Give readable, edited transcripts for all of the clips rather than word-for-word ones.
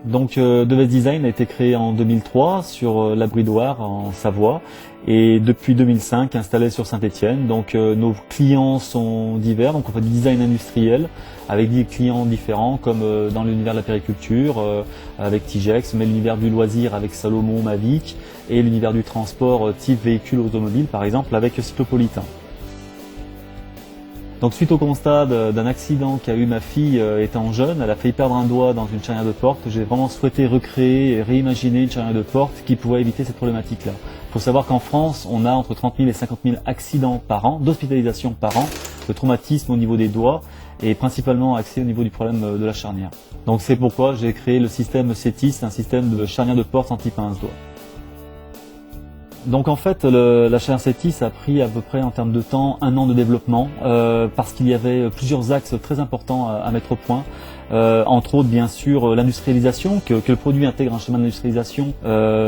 Donc Deves Design a été créé en 2003 sur la Bridoire en Savoie et depuis 2005 installé sur Saint-Étienne. Donc nos clients sont divers, donc on fait du design industriel avec des clients différents comme dans l'univers de la périculture avec Tigex, mais l'univers du loisir avec Salomon, Mavic et l'univers du transport type véhicule automobile par exemple avec Cyclopolitain. Donc suite au constat d'un accident qu'a eu ma fille étant jeune, elle a failli perdre un doigt dans une charnière de porte, j'ai vraiment souhaité recréer et réimaginer une charnière de porte qui pouvait éviter cette problématique-là. Il faut savoir qu'en France, on a entre 30 000 et 50 000 accidents par an, d'hospitalisation par an, de traumatisme au niveau des doigts et principalement axé au niveau du problème de la charnière. Donc c'est pourquoi j'ai créé le système CETIS, un système de charnière de porte anti-pince-doigt. Donc en fait, la charnière CETIS a pris à peu près en termes de temps 1 an de développement parce qu'il y avait plusieurs axes très importants à mettre au point. Entre autres, bien sûr, l'industrialisation, que le produit intègre un schéma d'industrialisation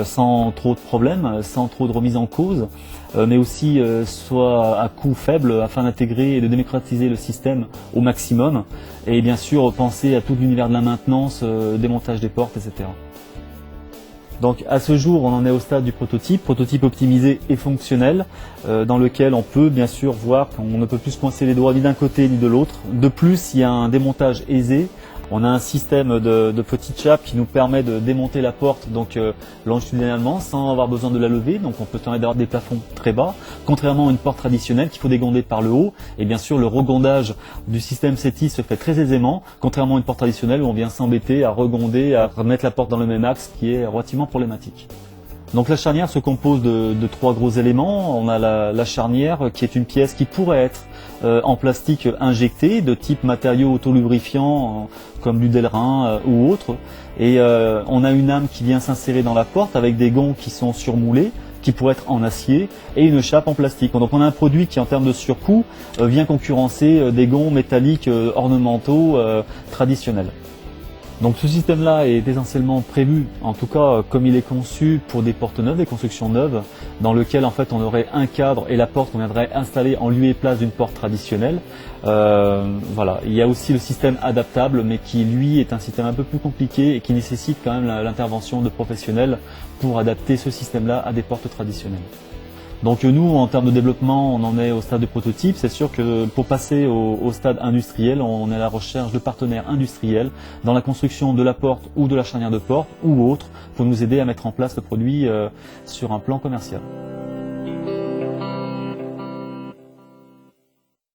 sans trop de problèmes, sans trop de remise en cause, mais aussi soit à coût faible afin d'intégrer et de démocratiser le système au maximum. Et bien sûr, penser à tout l'univers de la maintenance, démontage des portes, etc. Donc à ce jour, on en est au stade du prototype optimisé et fonctionnel, dans lequel on peut bien sûr voir qu'on ne peut plus se coincer les doigts ni d'un côté ni de l'autre. De plus, il y a un démontage aisé. On a un système de petites chapes qui nous permet de démonter la porte donc longitudinalement sans avoir besoin de la lever. Donc on peut permettre d'avoir des plafonds très bas, contrairement à une porte traditionnelle qu'il faut dégonder par le haut. Et bien sûr, le regondage du système CETIS se fait très aisément, contrairement à une porte traditionnelle où on vient s'embêter à regonder, à remettre la porte dans le même axe, qui est relativement problématique. Donc la charnière se compose de 3 gros éléments. On a la charnière qui est une pièce qui pourrait être en plastique injecté de type matériau autolubrifiant comme du Delrin ou autre. Et on a une âme qui vient s'insérer dans la porte avec des gonds qui sont surmoulés, qui pourraient être en acier, et une chape en plastique. Donc on a un produit qui en termes de surcoût vient concurrencer des gonds métalliques ornementaux traditionnels. Donc ce système-là est essentiellement prévu, en tout cas comme il est conçu pour des portes neuves, des constructions neuves, dans lequel en fait on aurait un cadre et la porte qu'on viendrait installer en lieu et place d'une porte traditionnelle. Voilà. Il y a aussi le système adaptable, mais qui lui est un système un peu plus compliqué et qui nécessite quand même l'intervention de professionnels pour adapter ce système-là à des portes traditionnelles. Donc nous, en termes de développement, on en est au stade de prototype. C'est sûr que pour passer au stade industriel, on est à la recherche de partenaires industriels dans la construction de la porte ou de la charnière de porte ou autre pour nous aider à mettre en place le produit sur un plan commercial.